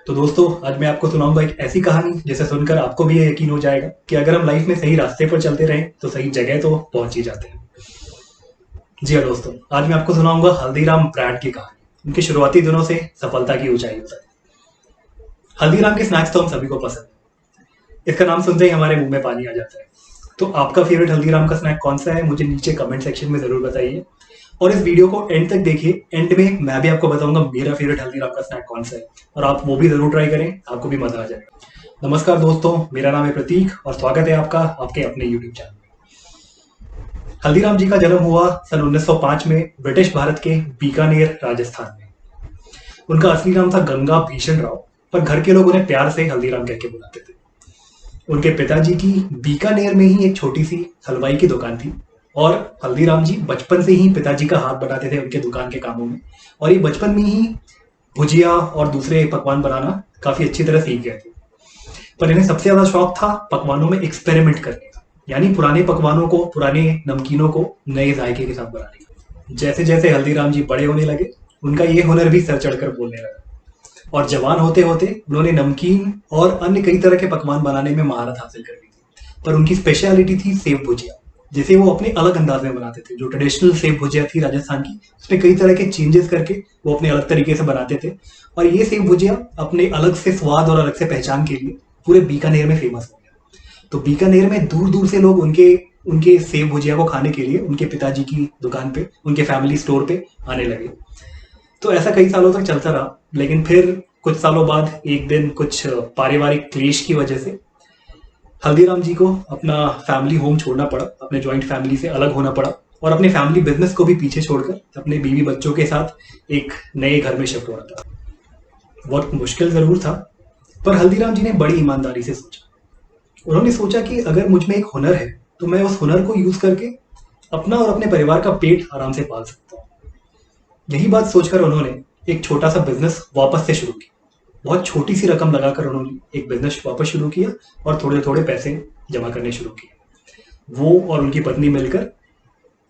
तो दोस्तों, आज मैं आपको सुनाऊंगा एक ऐसी कहानी जिसे सुनकर आपको भी ये यकीन हो जाएगा कि अगर हम लाइफ में सही रास्ते पर चलते रहें तो सही जगह तो पहुंच ही जाते हैं। जी हाँ दोस्तों, आज मैं आपको सुनाऊंगा हल्दीराम ब्रांड की कहानी, उनके शुरुआती दिनों से सफलता की ऊंचाइयों तक। हल्दीराम के स्नैक्स तो हम सभी को पसंद है, इसका नाम सुनते ही हमारे मुंह में पानी आ जाता है। तो आपका फेवरेट हल्दीराम का स्नैक कौन सा है, मुझे नीचे कमेंट सेक्शन में जरूर बताइए। और इस वीडियो को एंड तक देखिए, एंड में मैं भी आपको बताऊंगा मेरा फेवरेट हल्दीराम का स्नैक कौन सा है, और आप वो भी जरूर ट्राई करें, आपको भी मजा आ जाएगा। नमस्कार दोस्तों, मेरा नाम है प्रतीक और स्वागत है आपका आपके अपने यूट्यूब चैनल में। हल्दीराम जी का जन्म हुआ सन 1905 में ब्रिटिश भारत के बीकानेर, राजस्थान में। उनका असली नाम था गंगा भीषण राव, पर घर के लोग उन्हें प्यार से हल्दीराम कह के बुलाते थे। उनके पिताजी की बीकानेर में ही एक छोटी सी हलवाई की दुकान थी, और हल्दीराम जी बचपन से ही पिताजी का हाथ बटाते थे उनके दुकान के कामों में। और ये बचपन में ही भुजिया और दूसरे पकवान बनाना काफी अच्छी तरह सीख गए थे। पर इन्हें सबसे ज्यादा शौक था पकवानों में एक्सपेरिमेंट करने का, यानी पुराने पकवानों को, पुराने नमकीनों को नए जायके के साथ बनाने का। जैसे जैसे हल्दीराम जी बड़े होने लगे, उनका ये हुनर भी सर चढ़कर बोलने लगा, और जवान होते होते उन्होंने नमकीन और अन्य कई तरह के पकवान बनाने में महारत हासिल कर ली थी। पर उनकी स्पेशलिटी थी सेव भुजिया, जिसे वो अपने अलग अंदाज में बनाते थे। जो ट्रेडिशनल सेव भुजिया थी राजस्थान की, उसमें कई तरह के चेंजेस करके वो अपने अलग तरीके से बनाते थे। और ये सेव भुजिया अपने अलग से स्वाद और अलग से पहचान के लिए पूरे बीकानेर में फेमस हो गया। तो बीकानेर में दूर दूर से लोग उनके उनके सेव भुजिया को खाने के लिए उनके पिताजी की दुकान पे, उनके फैमिली स्टोर पे आने लगे। तो ऐसा कई सालों तक चलता रहा, लेकिन फिर कुछ सालों बाद एक दिन कुछ पारिवारिक क्लेश की वजह से हल्दीराम जी को अपना फैमिली होम छोड़ना पड़ा, अपने जॉइंट फैमिली से अलग होना पड़ा, और अपने फैमिली बिजनेस को भी पीछे छोड़कर अपने बीवी बच्चों के साथ एक नए घर में शिफ्ट होना था। बहुत मुश्किल जरूर था, पर हल्दीराम जी ने बड़ी ईमानदारी से सोचा। उन्होंने सोचा कि अगर मुझ में एक हुनर है तो मैं उस हुनर को यूज करके अपना और अपने परिवार का पेट आराम से पाल सकता हूँ। यही बात सोचकर उन्होंने एक छोटा सा बिजनेस वापस से शुरू किया। बहुत छोटी सी रकम लगाकर उन्होंने एक बिजनेस वापस शुरू किया और थोड़े थोड़े पैसे जमा करने शुरू किए। वो और उनकी पत्नी मिलकर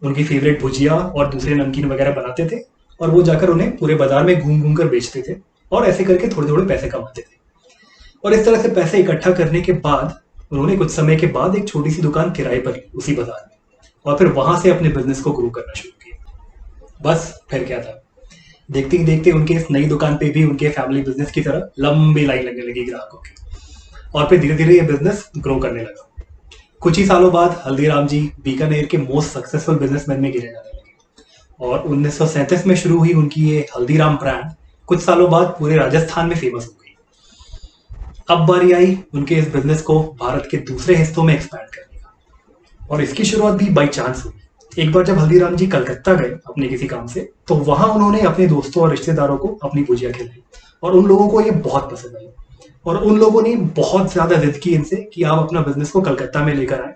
उनकी फेवरेट भुजिया और दूसरे नमकीन वगैरह बनाते थे, और वो जाकर उन्हें पूरे बाजार में घूम घूम कर बेचते थे, और ऐसे करके थोड़े थोड़े पैसे कमाते थे। और इस तरह से पैसे इकट्ठा करने के बाद उन्होंने कुछ समय के बाद एक छोटी सी दुकान किराए पर ली उसी बाजार में, और फिर वहां से अपने बिजनेस को ग्रो करना शुरू किया। बस फिर क्या था, देखते ही देखते उनके इस नई दुकान पे भी उनके फैमिली बिजनेस की तरह लंबी लाइन लगने लगी ग्राहकों की, और फिर धीरे धीरे ये बिजनेस ग्रो करने लगा। कुछ ही सालों बाद हल्दीराम जी बीकानेर के मोस्ट सक्सेसफुल बिजनेसमैन में गिने जाने लगे, और 1937 में शुरू हुई उनकी ये हल्दीराम ब्रांड कुछ सालों बाद पूरे राजस्थान में फेमस हो गई। अब बारी आई उनके इस बिजनेस को भारत के दूसरे हिस्सों में एक्सपैंड करने का, और इसकी शुरुआत भी बाई चांस हुई। एक बार जब हल्दीराम जी कलकत्ता गए अपने किसी काम से, तो वहां उन्होंने अपने दोस्तों और रिश्तेदारों को अपनी भुजिया खिलाई, और उन लोगों को ये बहुत पसंद आई। और उन लोगों ने बहुत ज्यादा जिद की इनसे कि आप अपना बिजनेस को कलकत्ता में लेकर आए।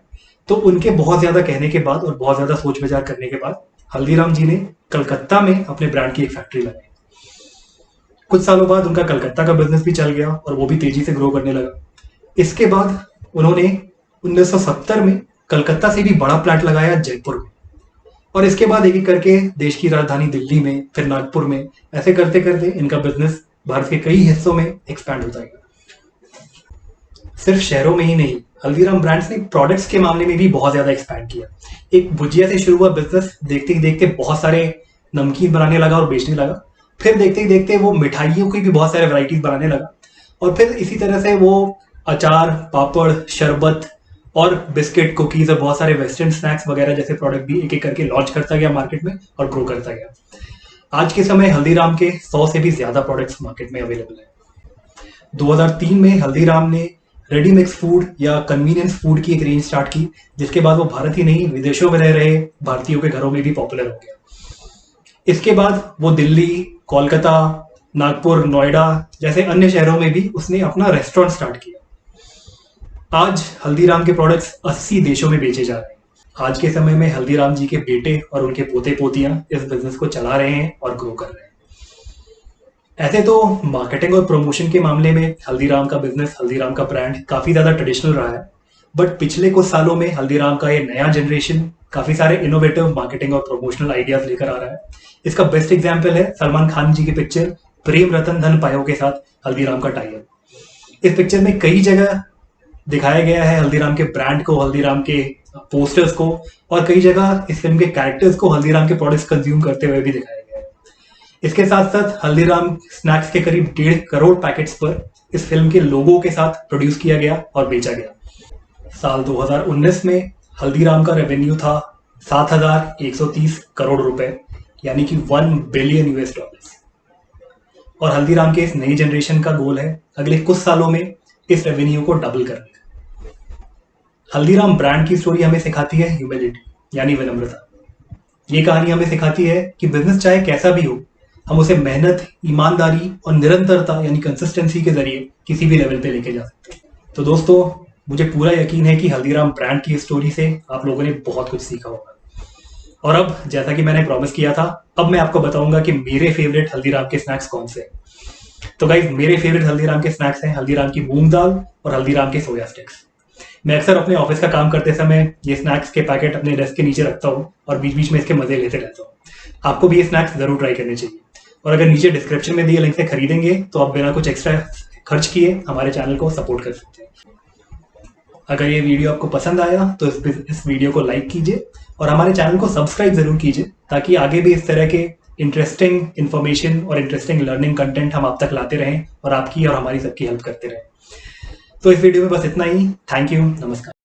तो उनके बहुत ज्यादा कहने के बाद और बहुत ज्यादा सोच विचार करने के बाद हल्दीराम जी ने कलकत्ता में अपने ब्रांड की एक फैक्ट्री लगाई। कुछ सालों बाद उनका कलकत्ता का बिजनेस भी चल गया और वो भी तेजी से ग्रो करने लगा। इसके बाद उन्होंने 1970 में कलकत्ता से भी बड़ा प्लांट लगाया जयपुर में, और इसके बाद एक एक करके देश की राजधानी दिल्ली में, फिर नागपुर में, ऐसे करते करते इनका बिजनेस भारत के कई हिस्सों में एक्सपैंड होता गया। सिर्फ शहरों में ही नहीं, हल्दीराम ब्रांड्स ने प्रोडक्ट्स के मामले में भी बहुत ज्यादा एक्सपैंड किया। एक भुजिया से शुरू हुआ बिजनेस देखते ही देखते बहुत सारे नमकीन बनाने लगा और बेचने लगा। फिर देखते ही देखते वो मिठाइयों की भी बहुत सारे वैरायटीज बनाने लगा, और फिर इसी तरह से वो अचार, पापड़, शरबत और बिस्किट, कुकीज और बहुत सारे वेस्टर्न स्नैक्स वगैरह जैसे प्रोडक्ट भी एक एक करके लॉन्च करता गया मार्केट में और ग्रो करता गया। आज के समय हल्दीराम के 100 से भी ज्यादा प्रोडक्ट्स मार्केट में अवेलेबल है। 2003 में हल्दीराम ने रेडी मिक्स फूड या कन्वीनियंस फूड की एक रेंज स्टार्ट की, जिसके बाद वो भारत ही नहीं विदेशों में रह रहे भारतीयों के घरों में भी पॉपुलर हो गया। इसके बाद वो दिल्ली, कोलकाता, नागपुर, नोएडा जैसे अन्य शहरों में भी उसने अपना रेस्टोरेंट स्टार्ट किया। आज हल्दीराम के प्रोडक्ट्स 80 देशों में बेचे जा रहे हैं। आज के समय में हल्दीराम जी के बेटे और उनके पोते पोतियां इस बिजनेस को चला रहे हैं और ग्रो कर रहे हैं। ऐसे तो मार्केटिंग और प्रमोशन के मामले में हल्दीराम का बिजनेस, हल्दीराम का ब्रांड काफी ज्यादा ट्रेडिशनल रहा है, बट पिछले कुछ सालों में हल्दीराम का ये नया जनरेशन काफी सारे इनोवेटिव मार्केटिंग और प्रमोशनल आइडियाज लेकर आ रहा है। इसका बेस्ट एग्जाम्पल है सलमान खान जी की पिक्चर प्रेम रतन धन पायो के साथ हल्दीराम का टाई अप। इस पिक्चर में कई जगह दिखाया गया है हल्दीराम के ब्रांड को, हल्दीराम के पोस्टर्स को, और कई जगह इस फिल्म के कैरेक्टर्स को हल्दीराम के प्रोडक्ट्स कंज्यूम करते हुए भी दिखाया गया है। इसके साथ साथ हल्दीराम स्नैक्स के करीब 1.5 करोड़ पैकेट्स पर इस फिल्म के लोगों के साथ प्रोड्यूस किया गया और बेचा गया। साल 2019 में हल्दीराम का रेवेन्यू था 7,130 करोड़ रुपए, यानी कि $1 बिलियन। और हल्दीराम के इस नई जनरेशन का गोल है अगले कुछ सालों में इस रेवेन्यू को डबल करने का। हल्दीराम ब्रांड की स्टोरी हमें सिखाती है ह्यूमिलिटी, यानी विनम्रता। ये कहानी हमें सिखाती है कि बिजनेस चाहे कैसा भी हो, हम उसे मेहनत, ईमानदारी और निरंतरता यानी कंसिस्टेंसी के जरिए किसी भी लेवल पे लेके जा सकते हैं। तो दोस्तों, मुझे पूरा यकीन है कि हल्दीराम ब्रांड की स्टोरी से आप लोगों ने बहुत कुछ सीखा होगा। और अब जैसा कि मैंने प्रॉमिस किया था, अब मैं आपको बताऊंगा कि मेरे फेवरेट हल्दीराम के स्नैक्स कौन से हैं। तो गाइस, मेरे फेवरेट हल्दीराम के स्नैक्स हैं हल्दीराम की मूंग दाल और हल्दीराम के सोया स्टिक्स। मैं अक्सर अपने ऑफिस का काम करते समय ये स्नैक्स के पैकेट अपने डेस्क के नीचे रखता हूँ और बीच बीच में इसके मजे लेते रहता हूँ। आपको भी ये स्नैक्स जरूर ट्राई करने चाहिए, और अगर नीचे डिस्क्रिप्शन में दिए लिंक से खरीदेंगे तो आप बिना कुछ एक्स्ट्रा खर्च किए हमारे चैनल को सपोर्ट कर सकते हैं। अगर ये वीडियो आपको पसंद आया तो इस वीडियो को लाइक कीजिए और हमारे चैनल को सब्सक्राइब जरूर कीजिए, ताकि आगे भी इस तरह के इंटरेस्टिंग इन्फॉर्मेशन और इंटरेस्टिंग लर्निंग कंटेंट हम आप तक लाते रहें और आपकी और हमारी सबकी हेल्प करते रहें। तो इस वीडियो में बस इतना ही। थैंक यू, नमस्कार।